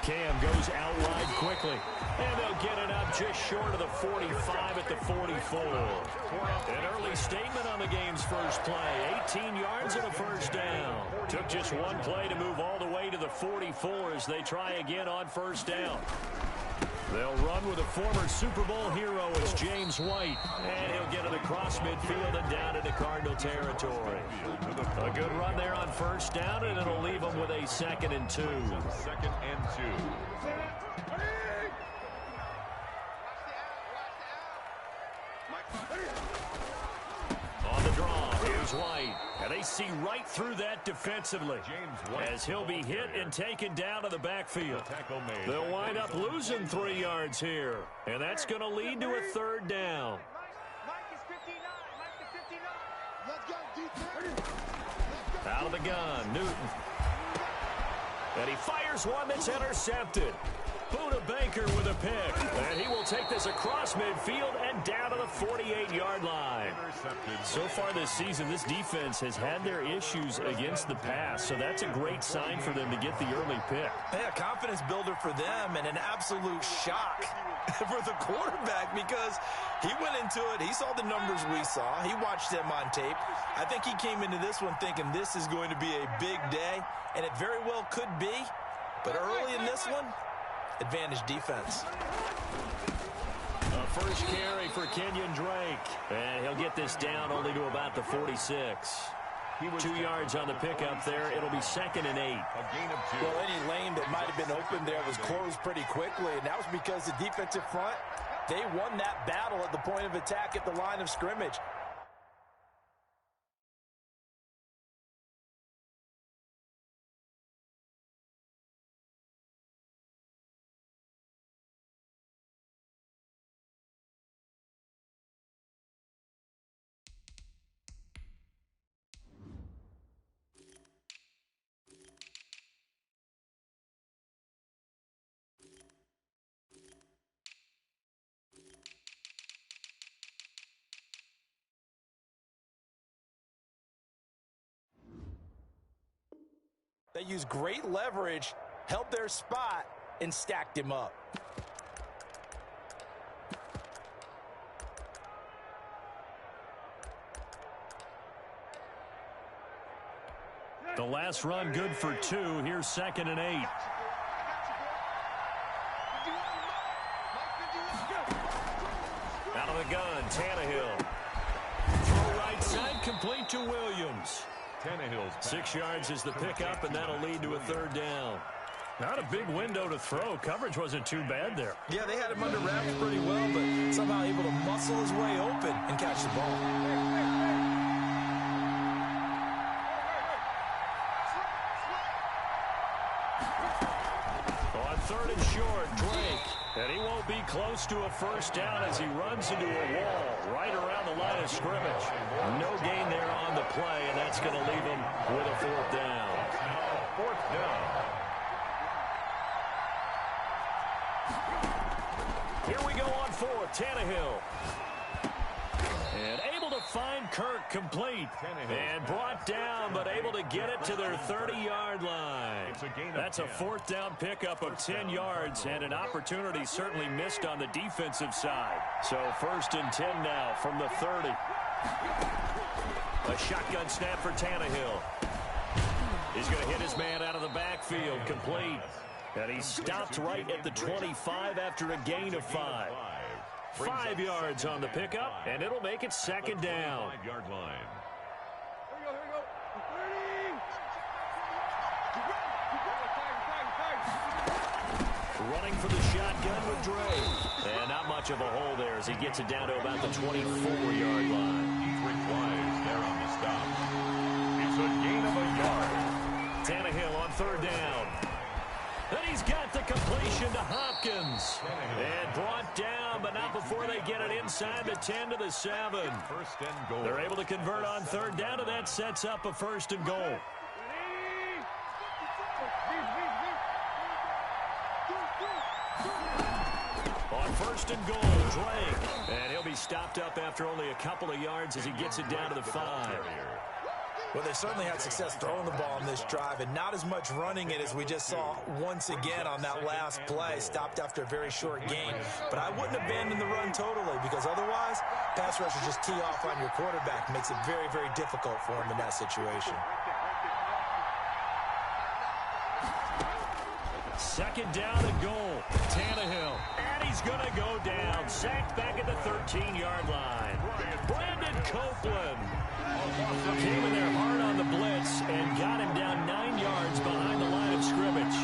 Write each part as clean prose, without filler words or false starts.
Cam goes out wide quickly. And they'll get it up just short of the 45 at the 44. An early statement on the game's first play. 18 yards and a first down. Took just one play to move all the way to the 44 as they try again on first down. They'll run with a former Super Bowl hero. It's James White. And he'll get it across midfield and down into Cardinal territory. A good run there on first down, and it'll leave them with a 2nd and 2. 2nd and 2. On the draw, here's White. And they see right through that defensively as he'll be hit and taken down to the backfield. They'll wind up losing 3 yards here, and that's going to lead to a 3rd down. Out of the gun, Newton. And he fires one that's intercepted. Buda Baker with a pick. And he will take this across midfield and down to the 48-yard line. So far this season, this defense has had their issues against the pass. So that's a great sign for them to get the early pick. Yeah, confidence builder for them and an absolute shock for the quarterback because he went into it. He saw the numbers we saw. He watched them on tape. I think he came into this one thinking this is going to be a big day, and it very well could be. But early in this one, advantage defense. First carry for Kenyon Drake. And he'll get this down only to about the 46. 2 yards on the pickup there. It'll be 2nd and 8. A gain of 2. Well, any lane that might have been open there was closed pretty quickly, and that was because the defensive front, they won that battle at the point of attack at the line of scrimmage. They used great leverage, held their spot, and stacked him up. The last run good for 2. Here's 2nd and 8. Out of the gun, Tannehill. Throw right side, complete to Williams. 6 yards is the pickup, and that'll lead to a 3rd down. Not a big window to throw. Coverage wasn't too bad there. Yeah, they had him under wraps pretty well, but somehow able to muscle his way open and catch the ball. On 3rd and short, Drake. And he won't be close to a first down as he runs into a wall right around the line of scrimmage. No gain there on the play, and that's going to leave him with a 4th down. Now 4th down. Here we go on 4th, Tannehill. And able to find Kirk complete. And brought down, but able to get it to their 30-yard line. That's a 4th down pickup of 10 yards, and an opportunity certainly missed on the defensive side. So 1st and 10 now from the 30. A shotgun snap for Tannehill. He's going to hit his man out of the backfield, complete. And he stopped right at the 25 after a gain of 5. 5 yards on the pickup, and it'll make it 2nd down. 5-yard line. Running for the shotgun with Dre. And not much of a hole there as he gets it down to about the 24-yard line. Dietrich Wise there on the stop. It's a gain of a yard. Tannehill on 3rd down. And he's got the completion to Hopkins. And brought down, but not before they get it inside the 10 to the 7. 1st and goal. They're able to convert on 3rd down, and that sets up a 1st and goal. On 1st and goal, Drake. And he'll be stopped up after only a couple of yards as he gets it down to the 5. Well, they certainly had success throwing the ball on this drive and not as much running it as we just saw once again on that last play. Stopped after a very short gain. But I wouldn't abandon the run totally because otherwise, pass rushers just tee off on your quarterback. Makes it very, very difficult for him in that situation. Second down and goal. Tannehill. And he's going to go down. Sacked back at the 13-yard line. Brandon Copeland came in there hard on the blitz and got him down 9 yards behind the line of scrimmage.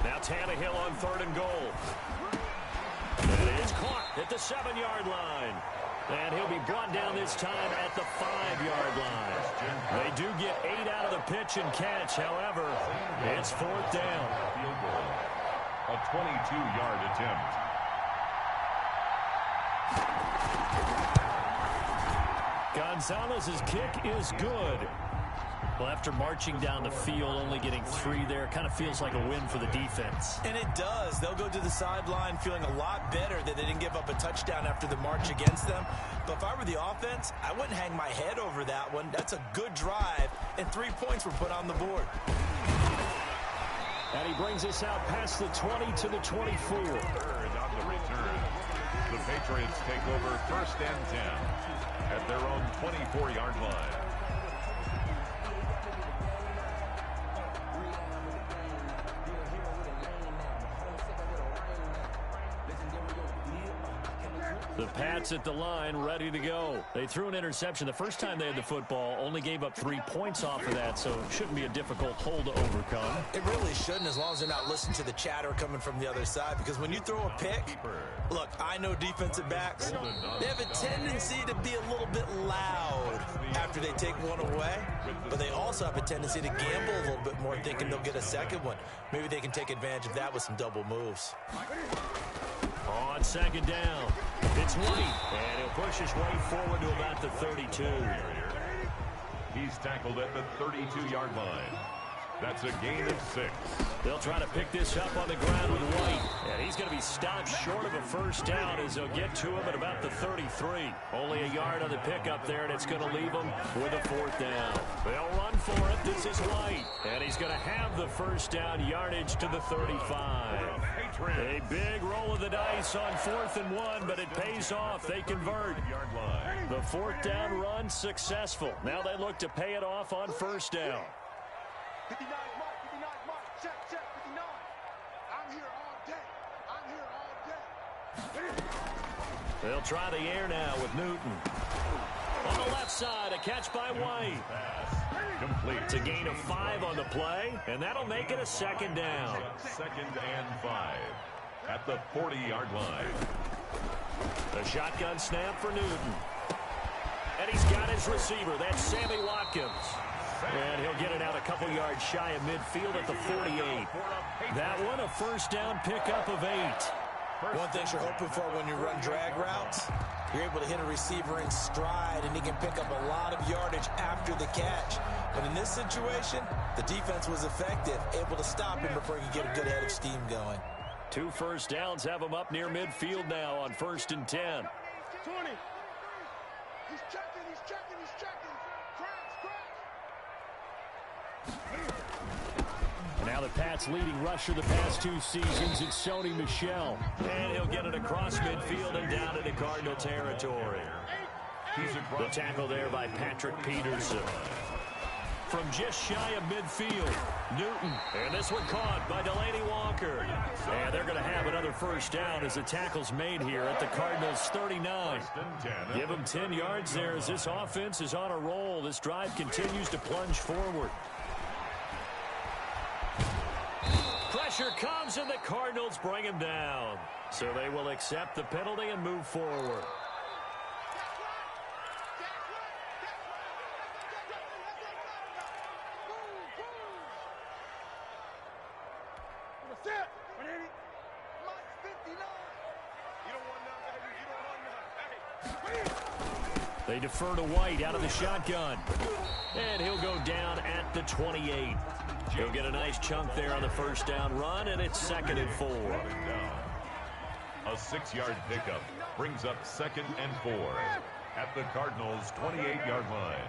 Now Tannehill on 3rd and goal. And it is caught at the 7-yard line. And he'll be brought down this time at the 5-yard line. They do get 8 out of the pitch and catch. However, it's 4th down. A 22-yard attempt. Gonzalez's kick is good. Well, after marching down the field, only getting 3 there, kind of feels like a win for the defense. And it does. They'll go to the sideline feeling a lot better that they didn't give up a touchdown after the march against them. But if I were the offense, I wouldn't hang my head over that one. That's a good drive, and 3 points were put on the board. And he brings us out past the 20 to the 24. Third on the return. The Patriots take over 1st and 10 at their own 24-yard line. The Pats at the line, ready to go. They threw an interception the first time they had the football, only gave up 3 points off of that, so it shouldn't be a difficult hole to overcome. It really shouldn't, as long as they're not listening to the chatter coming from the other side, because when you throw a pick, look, I know defensive backs, they have a tendency to be a little bit loud after they take one away, but they also have a tendency to gamble a little bit more, thinking they'll get a second one. Maybe they can take advantage of that with some double moves. On 2nd down, it's White, and he'll push his way forward to about the 32. He's tackled at the 32-yard line. That's a gain of 6. They'll try to pick this up on the ground with White. And he's going to be stopped short of a 1st down as they'll get to him at about the 33. Only a yard on the pickup there, and it's going to leave him with a 4th down. They'll run for it. This is White. And he's going to have the 1st down yardage to the 35. A big roll of the dice on 4th and 1, but it pays off. They convert. The 4th down run successful. Now they look to pay it off on 1st down. 59 mark, 59 mark, check, 59. I'm here all day. I'm here all day. They'll try the air now with Newton. On the left side, a catch by White. Complete. It's a gain of 5 on the play, and that'll make it a 2nd down. 2nd and 5 at the 40-yard line. The shotgun snap for Newton. And he's got his receiver. That's Sammy Watkins. And he'll get it out a couple yards shy of midfield at the 48. That one, a 1st down pickup of 8. One thing you're hoping for when you run drag routes, you're able to hit a receiver in stride, and he can pick up a lot of yardage after the catch. But in this situation, the defense was effective, able to stop him before he could get a good head of steam going. 2 1st downs have him up near midfield now on 1st and 10. 20. He's checking, he's checking, he's checking. Now the Pats' leading rusher the past 2 seasons, it's Sony Michel. And he'll get it across midfield and down into Cardinal territory. The tackle there by Patrick Peterson. From just shy of midfield, Newton. And this one caught by Delaney Walker. And they're going to have another 1st down as the tackle's made here at the Cardinals' 39. Give them 10 yards there as this offense is on a roll. This drive continues to plunge forward. Pressure comes, and the Cardinals bring him down. So they will accept the penalty and move forward. They defer to White out of the shotgun. And he'll go down at the 28. He'll get a nice chunk there on the 1st down run, and it's 2nd and 4. A 6-yard pickup brings up 2nd and 4. at the Cardinals' 28-yard line.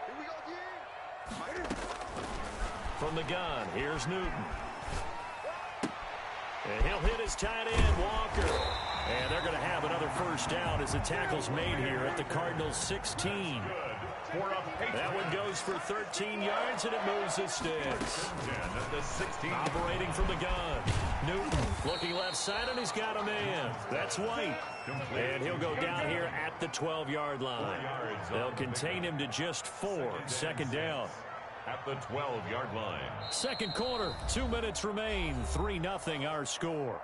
Here we go again. From the gun, here's Newton. And he'll hit his tight end, Walker. And they're going to have another first down as the tackle's made here at the Cardinals' 16. That one goes for 13 yards, and it moves the sticks. At the 16. Operating from the gun. Newton looking left side, and he's got a man. That's White. And he'll go down here at the 12-yard line. They'll contain him to just 4. Second down. At the 12-yard line. Second quarter, 2 minutes remain. 3-0 our score.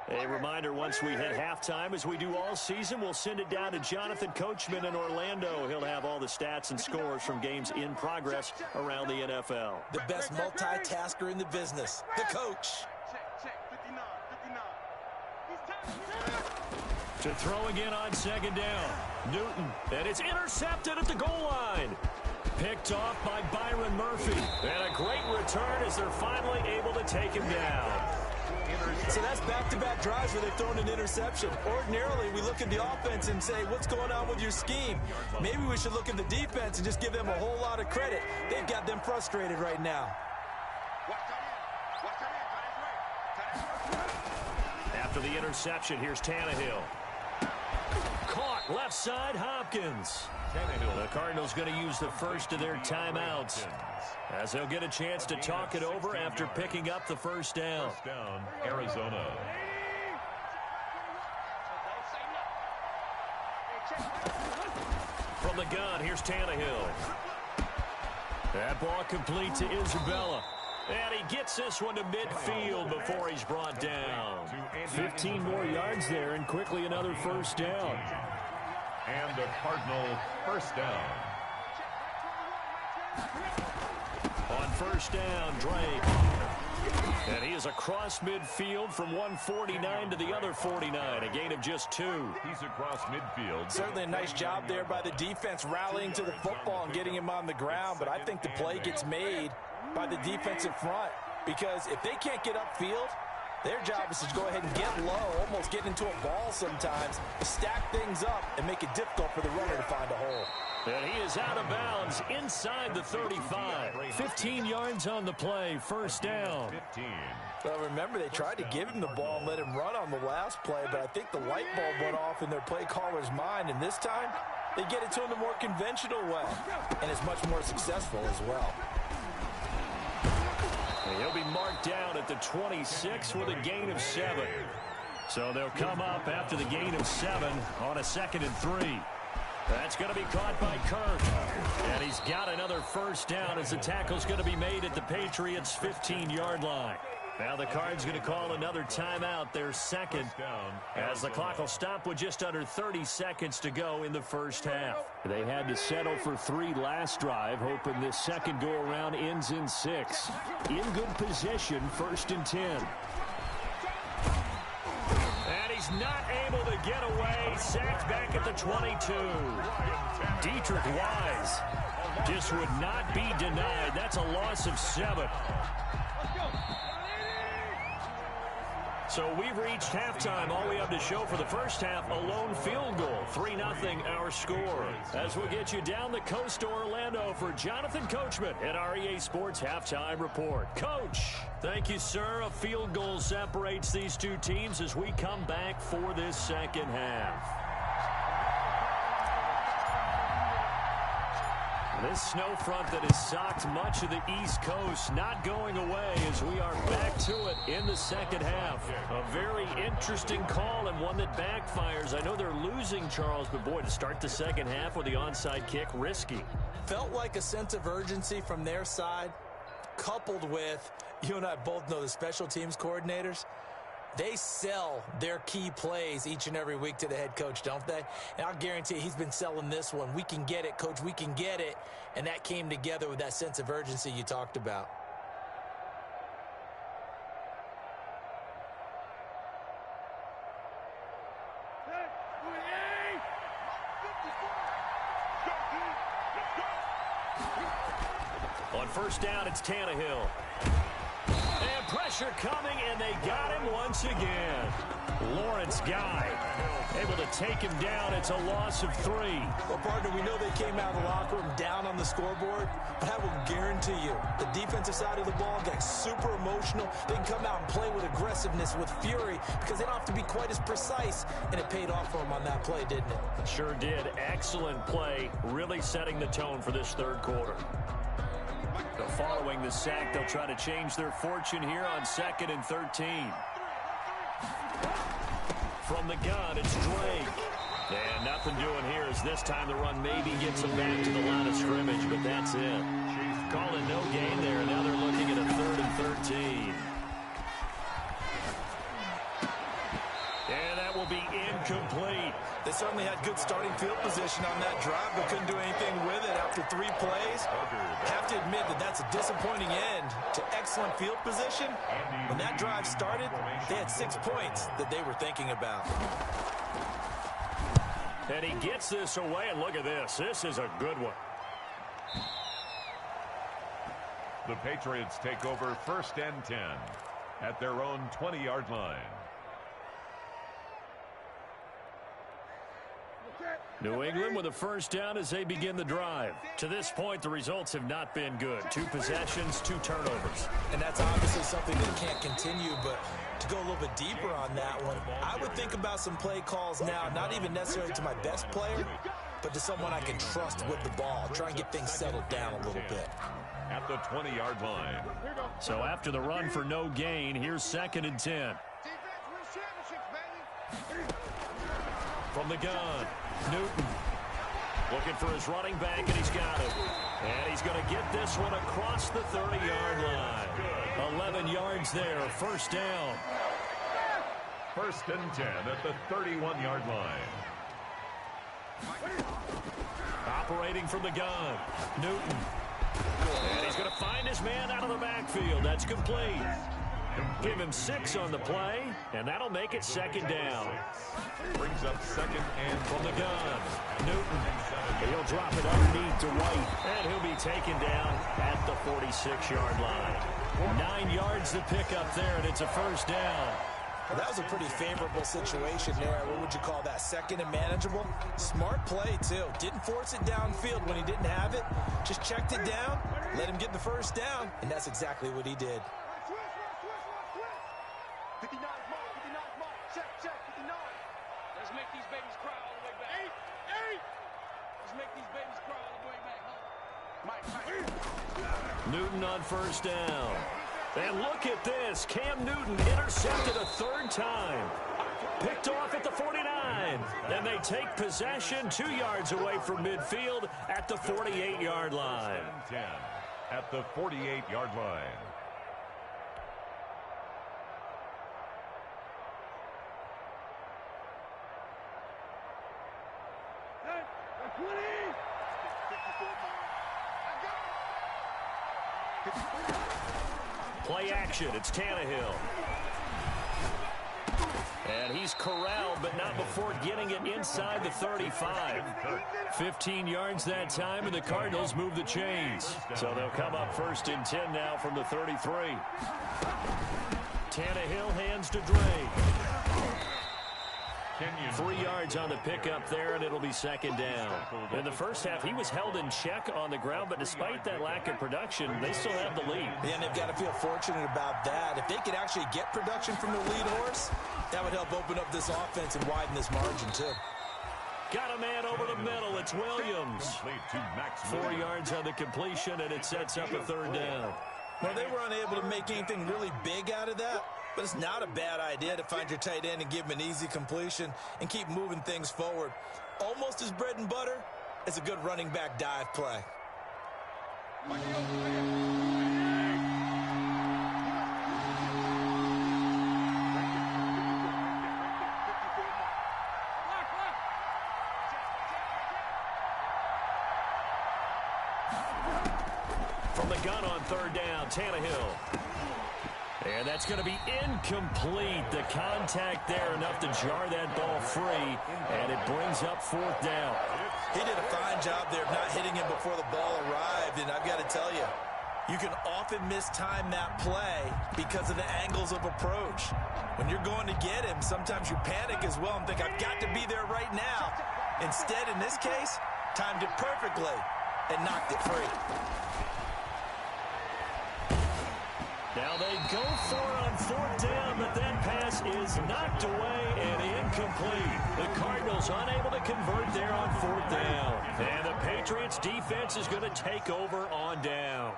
A reminder, once we hit halftime, as we do all season, we'll send it down to Jonathan Coachman in Orlando. He'll have all the stats and scores from games in progress around the NFL. The best multitasker in the business, the coach. Check, 59, 59. To throw again on second down. Newton, and it's intercepted at the goal line. Picked off by Byron Murphy. And a great return as they're finally able to take him down. So that's back-to-back drives where they've thrown an interception. Ordinarily, we look at the offense and say, what's going on with your scheme? Maybe we should look at the defense and just give them a whole lot of credit. They've got them frustrated right now. After the interception, here's Tannehill. Caught left side, Hopkins. The Cardinals going to use the first of their timeouts, as they'll get a chance to talk it over after picking up the first down. First down, Arizona. From the gun, here's Tannehill. That ball complete to Isabella. And he gets this one to midfield before he's brought down. 15 more yards there, and quickly another first down. And the Cardinal first down. On first down, Drake. And he is across midfield from 149 to the other 49, a gain of just 2. He's across midfield. Certainly a nice job there by the defense rallying to the football and getting him on the ground, but I think the play gets made by the defensive front, because if they can't get upfield, their job is to go ahead and get low, almost get into a ball sometimes, stack things up, and make it difficult for the runner to find a hole. And he is out of bounds inside the 35. 15 yards on the play, first down. 15. Well, remember, they tried to give him the ball and let him run on the last play, but I think the light bulb went off in their play caller's mind, and this time, they get it to him the more conventional way, and it's much more successful as well. And he'll be marked down at the 26 with a gain of 7. So they'll come up after the gain of 7 on a 2nd and 3. That's going to be caught by Kirk. And he's got another first down as the tackle's going to be made at the Patriots' 15-yard line. Now the Cards going to call another timeout, their second, as the clock will stop with just under 30 seconds to go in the first half. They had to settle for 3 last drive, hoping this second go-around ends in 6. In good position, 1st and 10. And he's not able to get away. Sacked back at the 22. Dietrich Wise just would not be denied. That's a loss of 7. So we've reached halftime. All we have to show for the first half, a lone field goal. 3-0 our score. As we'll get you down the coast to Orlando for Jonathan Coachman at our EA Sports Halftime Report. Coach, thank you, sir. A field goal separates these two teams as we come back for this second half. This snow front that has socked much of the East Coast not going away as we are back to it in the second half. A very interesting call and one that backfires. I know they're losing, Charles, but boy, to start the second half with the onside kick, risky. Felt like a sense of urgency from their side, coupled with, you and I both know the special teams coordinators. They sell their key plays each and every week to the head coach, don't they? And I'll guarantee he's been selling this one. We can get it, coach, we can get it. And that came together with that sense of urgency you talked about. On first down, it's Tannehill. And pressure coming, and they got him once again. Lawrence Guy able to take him down. It's a loss of 3. Well, partner, we know they came out of the locker room down on the scoreboard, but I will guarantee you the defensive side of the ball getting super emotional. They can come out and play with aggressiveness, with fury, because they don't have to be quite as precise, and it paid off for them on that play, didn't it? Sure did. Excellent play, really setting the tone for this third quarter. So following the sack, they'll try to change their fortune here on 2nd and 13. From the gun, it's Drake. And nothing doing here as this time the run maybe gets them back to the line of scrimmage, but that's it. Calling no gain there. Now they're looking at a 3rd and 13. And that will be incomplete. They certainly had good starting field position on that drive, but couldn't do anything with it after 3 plays. Have to admit that that's a disappointing end to excellent field position. When that drive started, they had 6 points that they were thinking about. And he gets this away, and look at this. This is a good one. The Patriots take over 1st and 10 at their own 20-yard line. New England with a first down as they begin the drive. To this point, the results have not been good. 2 possessions, 2 turnovers. And that's obviously something that can't continue, but to go a little bit deeper on that one, I would think about some play calls now, not even necessarily to my best player, but to someone I can trust with the ball. Try and get things settled down a little bit. At the 20-yard line. So after the run for no gain, here's 2nd and 10. From the gun, Newton looking for his running back, and he's got it. And he's going to get this one across the 30-yard line. 11 yards there, first down. 1st and 10 at the 31-yard line. Operating from the gun, Newton. And he's going to find his man out of the backfield. That's complete. Give him 6 on the play, and that'll make it 2nd down. Brings up 2nd and from the gun, Newton. He'll drop it underneath to White, and he'll be taken down at the 46-yard line. 9 yards to pick up there, and it's a first down. Well, that was a pretty favorable situation there. What would you call that? 2nd and manageable? Smart play, too. Didn't force it downfield when he didn't have it. Just checked it down, let him get the first down, and that's exactly what he did. 59 mark, 59 mark, check, 59. Let's make these babies cry all the way back. 8. Let's make these babies cry all the way back home. Mike. Newton on first down. And look at this. Cam Newton intercepted a 3rd time. Picked off at the 49. And they take possession 2 yards away from midfield at the 48-yard line. 10 at the 48-yard line. Play action. It's Tannehill. And he's corralled, but not before getting it inside the 35. 15 yards that time, and the Cardinals move the chains. So they'll come up 1st and 10 now from the 33. Tannehill hands to Drake. 3 yards on the pickup there, and it'll be 2nd down. In the first half, he was held in check on the ground, but despite that lack of production, they still have the lead. Yeah, and they've got to feel fortunate about that. If they could actually get production from the lead horse, that would help open up this offense and widen this margin, too. Got a man over the middle. It's Williams. 4 yards on the completion, and it sets up a 3rd down. Well, they were unable to make anything really big out of that. But it's not a bad idea to find your tight end and give him an easy completion and keep moving things forward. Almost as bread and butter as a good running back dive play. From the gun on 3rd down, Tannehill. And that's going to be incomplete. The contact there enough to jar that ball free, and it brings up 4th down. He did a fine job there of not hitting him before the ball arrived, and I've got to tell you, you can often mistime that play because of the angles of approach. When you're going to get him, sometimes you panic as well and think, I've got to be there right now. Instead, in this case, timed it perfectly and knocked it free. Now they go for it on 4th down, but that pass is knocked away and incomplete. The Cardinals unable to convert there on 4th down. And the Patriots defense is going to take over on downs.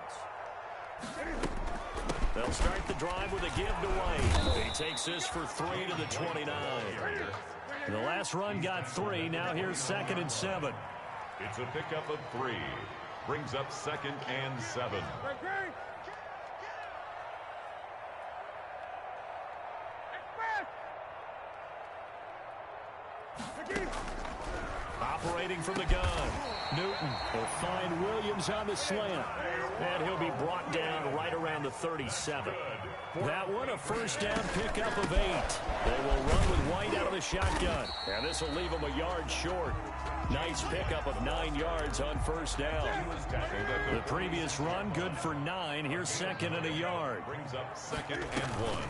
They'll start the drive with a give to White. He takes this for 3 to the 29. The last run got 3. Now here's 2nd and 7. It's a pickup of 3. Brings up 2nd and 7. Operating from the gun, Newton will find Williams on the slant, and he'll be brought down right around the 37. That one, a 1st down pickup of 8. They will run with White out of the shotgun, and this will leave them a yard short. Nice pickup of 9 yards on 1st down. The previous run, good for 9. Here's 2nd and a yard. Brings up 2nd and 1.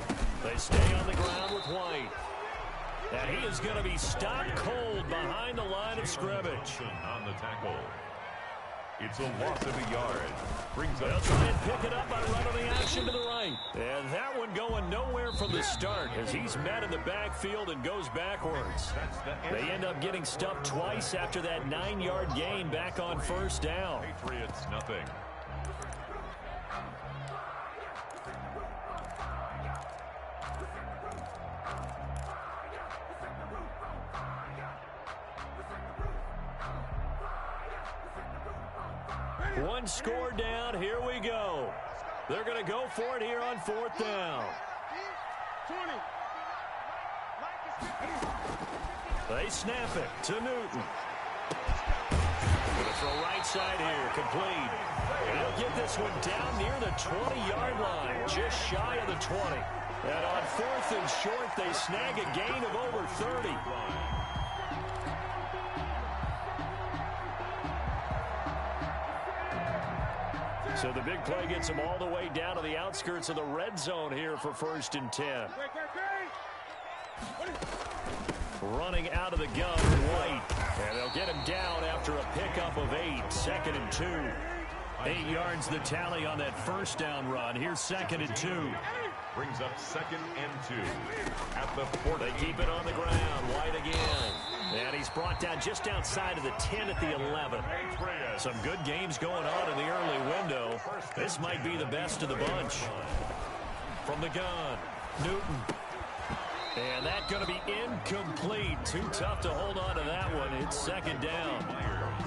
They stay on the ground with White. And he is going to be stopped cold behind the line of scrimmage. On the tackle. It's a loss of a yard. Brings They'll up. try and pick it up by running the action to the right. And that one going nowhere from the start as he's met in the backfield and goes backwards. They end up getting stuffed twice after that 9-yard gain back on 1st down. Patriots nothing. One score down. Here we go. They're going to go for it here on 4th down. They snap it to Newton. Gonna throw right side here, complete. And he'll get this one down near the 20-yard line, just shy of the 20. And on 4th and short, they snag a gain of over 30. So the big play gets him all the way down to the outskirts of the red zone here for 1st and 10. Running out of the gun, White. And they'll get him down after a pickup of 8. 2nd and 2. 8 yards the tally on that 1st down run. Here's 2nd and 2. Brings up 2nd and 2. At the 40. They keep it on the ground. White again. And he's brought down just outside of the 10 at the 11. Some good games going on in the early window. This might be the best of the bunch. From the gun, Newton. And that's going to be incomplete. Too tough to hold on to that one. It's 2nd down.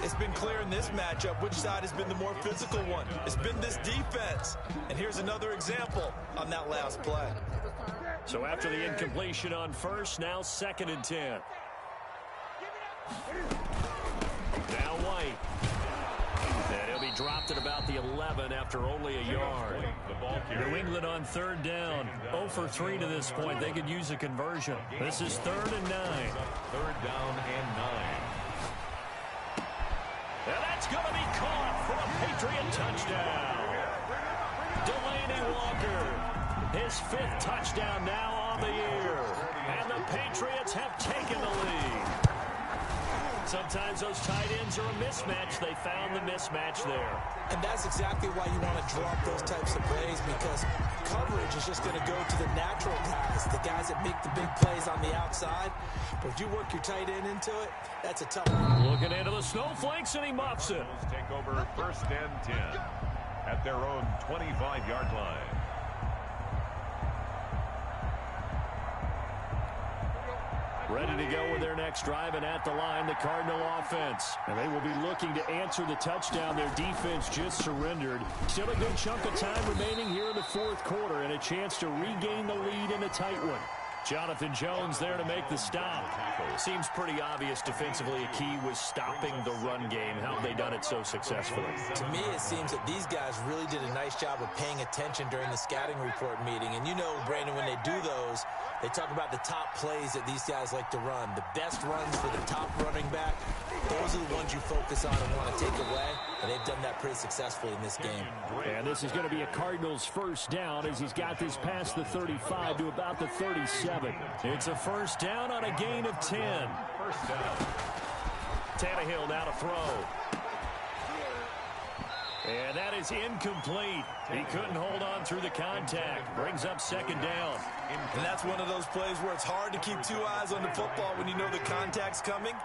It's been clear in this matchup which side has been the more physical one. It's been this defense. And here's another example on that last play. So after the incompletion on 1st, now 2nd and 10. Now White. And he'll be dropped at about the 11 after only a yard. New England on 3rd down. 0 for 3 to this point. They could use a conversion. This is 3rd and 9. 3rd down and 9. And that's going to be caught for a Patriot touchdown. Delaney Walker. His 5th touchdown now on the year. And the Patriots have taken the lead. Sometimes those tight ends are a mismatch. They found the mismatch there. And that's exactly why you want to drop those types of plays, because coverage is just going to go to the natural guys, the guys that make the big plays on the outside. But if you work your tight end into it, that's a tough one. Looking into the snowflakes, and he muffs it. Take over 1st and 10 at their own 25-yard line. Ready to go with their next drive, and at the line, the Cardinal offense. And they will be looking to answer the touchdown their defense just surrendered. Still a good chunk of time remaining here in the 4th quarter, and a chance to regain the lead in a tight one. Jonathan Jones there to make the stop. Seems pretty obvious defensively a key was stopping the run game. How have they done it so successfully? To me, it seems that these guys really did a nice job of paying attention during the scouting report meeting. And you know, Brandon, when they do those, they talk about the top plays that these guys like to run. The best runs for the top running back, those are the ones you focus on and want to take away. And they've done that pretty successfully in this game. And this is going to be a Cardinals first down as he's got this past the 35 to about the 37. It's a first down on a gain of 10. First down. Tannehill now to throw. And that is incomplete. He couldn't hold on through the contact. Brings up second down. And that's one of those plays where it's hard to keep two eyes on the football when you know the contact's coming,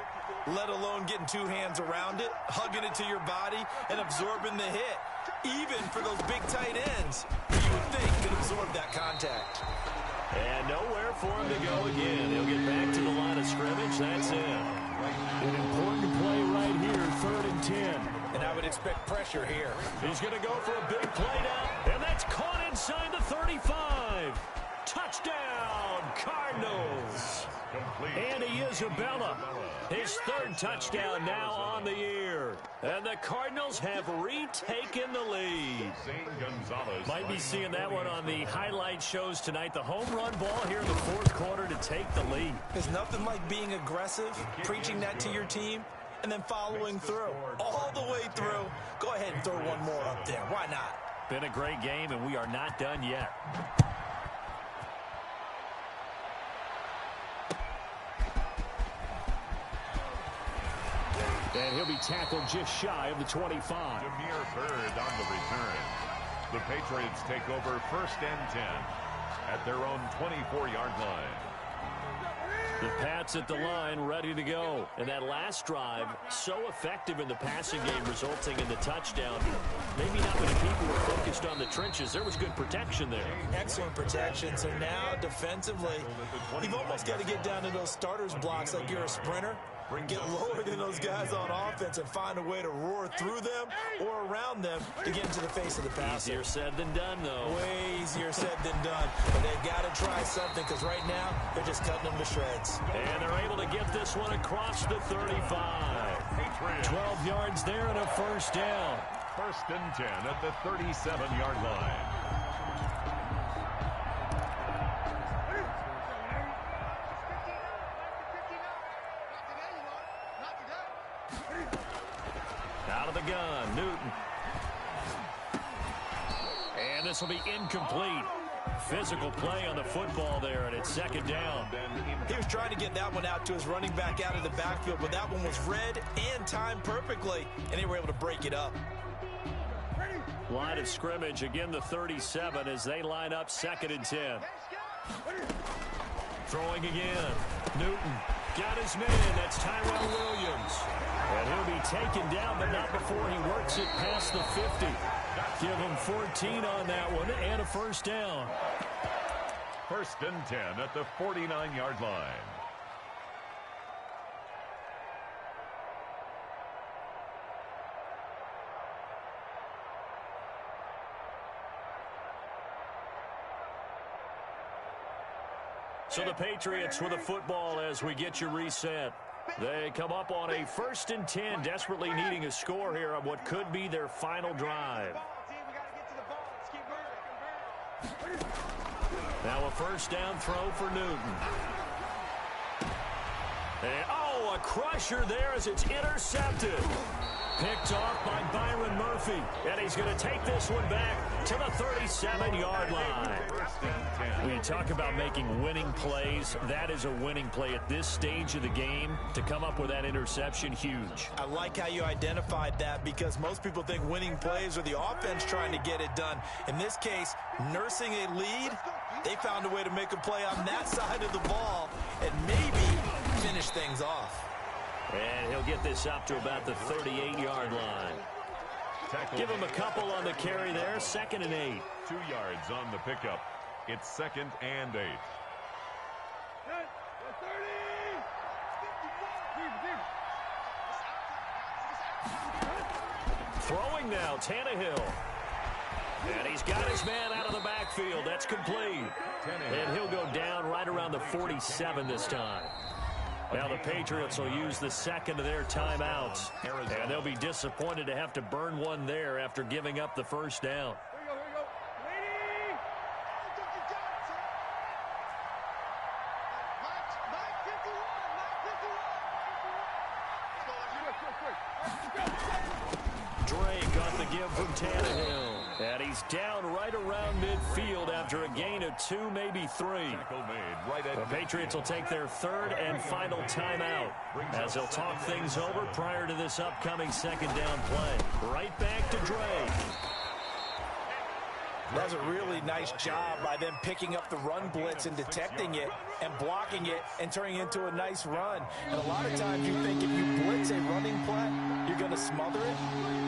let alone getting two hands around it, hugging it to your body, and absorbing the hit. Even for those big tight ends, you would think could absorb that contact. And nowhere for him to go again. He'll get back to the line of scrimmage. That's it. An important play right here, 3rd and 10. And I would expect pressure here. He's going to go for a big play now, and that's caught inside the 35. Touchdown, Cardinals. Andy Isabella, his 3rd touchdown now on the year. And the Cardinals have retaken the lead. Might be seeing that one on the highlight shows tonight. The home run ball here in the 4th quarter to take the lead. There's nothing like being aggressive, preaching that to your team, and then following through. All the way through. Go ahead and throw one more up there. Why not? Been a great game, and we are not done yet. And he'll be tackled just shy of the 25. Jameer Byrd on the return. The Patriots take over 1st and 10 at their own 24-yard line. The Pats at the line, ready to go. And that last drive, so effective in the passing game, resulting in the touchdown. Maybe not many people were focused on the trenches. There was good protection there. Excellent protection. So now, defensively, you've almost got to get down to those starters blocks like you're a sprinter. Get lower than those guys on offense and find a way to roar through them or around them to get into the face of the passer. Easier said than done, though. Way easier said than done. But they've got to try something because right now they're just cutting them to shreds. And they're able to get this one across the 35. 12 yards there and a first down. 1st and 10 at the 37-yard line. Out of the gun, Newton. And this will be incomplete. Physical play on the football there, and it's 2nd down. He was trying to get that one out to his running back out of the backfield, but that one was read and timed perfectly, and they were able to break it up. Line of scrimmage, again the 37 as they line up 2nd and 10. Throwing again. Newton got his man. That's Tyrell Williams. And he'll be taken down, but not before he works it past the 50. Give him 14 on that one and a first down. 1st and 10 at the 49-yard line. So the Patriots with a football as we get you reset. They come up on a 1st and 10, desperately needing a score here on what could be their final drive. Now a first down throw for Newton. And, oh, a crusher there as it's intercepted. Picked off by Byron Murphy. And he's going to take this one back to the 37-yard line. When you talk about making winning plays, that is a winning play at this stage of the game. To come up with that interception, huge. I like how you identified that because most people think winning plays are the offense trying to get it done. In this case, nursing a lead, they found a way to make a play on that side of the ball and maybe finish things off. And he'll get this up to about the 38-yard line. Give him a couple on the carry there. 2nd and 8. 2 yards on the pickup. It's 2nd and 8. Throwing now, Tannehill. And he's got his man out of the backfield. That's complete. And he'll go down right around the 47 this time. Now the Patriots will use the second of their timeouts. And they'll be disappointed to have to burn one there after giving up the first down. Drake got the give from Tannehill. And he's down right around midfield after a gain of 2, maybe 3. The Patriots will take their third and final timeout as they'll talk things over prior to this upcoming second down play. Right back to Drake. That's a really nice job by them picking up the run blitz and detecting it and blocking it and turning it into a nice run. And a lot of times you think if you blitz a running play, you're going to smother it.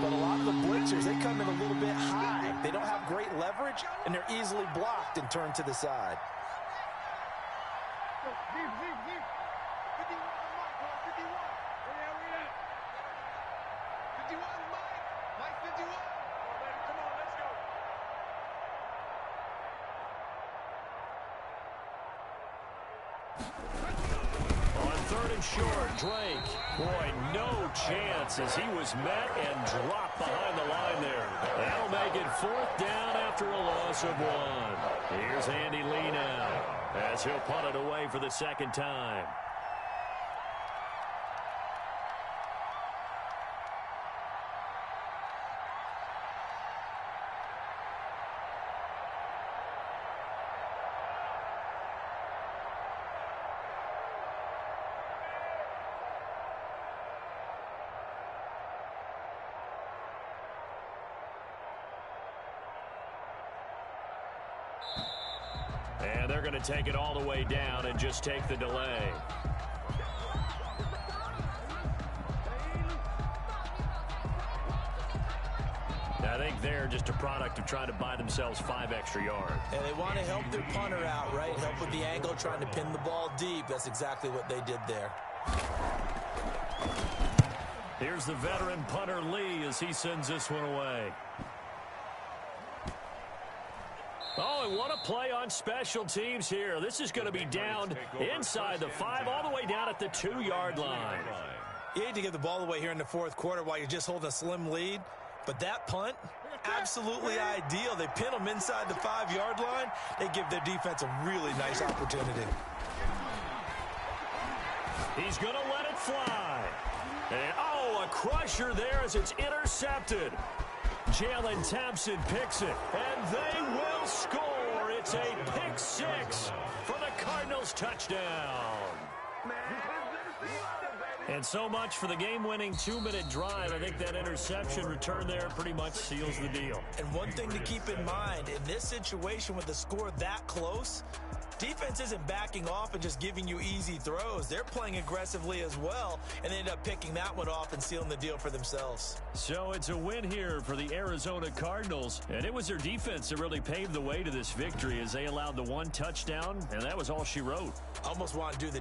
But a lot of the blitzers, they come in a little bit high. They don't have great leverage, and they're easily blocked and turned to the side. Short, Drake. Boy, no chance as he was met and dropped behind the line there. That'll make it fourth down after a loss of 1. Here's Andy Lee now as he'll punt it away for the second time. And they're going to take it all the way down and just take the delay. I think they're just a product of trying to buy themselves 5 extra yards. And they want to help their punter out, right? Help with the angle, trying to pin the ball deep. That's exactly what they did there. Here's the veteran punter Lee as he sends this one away. Oh, and what a play on special teams here. This is going to be down inside the 5, all the way down at the 2-yard line. You hate to give the ball away here in the fourth quarter while you're just holding a slim lead. But that punt, absolutely ideal. They pin them inside the 5-yard line. They give their defense a really nice opportunity. He's going to let it fly. And, oh, a crusher there as it's intercepted. Jalen Thompson picks it, and they will score. It's a pick 6 for the Cardinals touchdown. And so much for the game-winning 2-minute drive. I think that interception return there pretty much seals the deal. And one thing to keep in mind, in this situation with the score that close, defense isn't backing off and just giving you easy throws. They're playing aggressively as well, and they end up picking that one off and sealing the deal for themselves. So it's a win here for the Arizona Cardinals, and it was their defense that really paved the way to this victory as they allowed the 1 touchdown, and that was all she wrote. Almost want to do the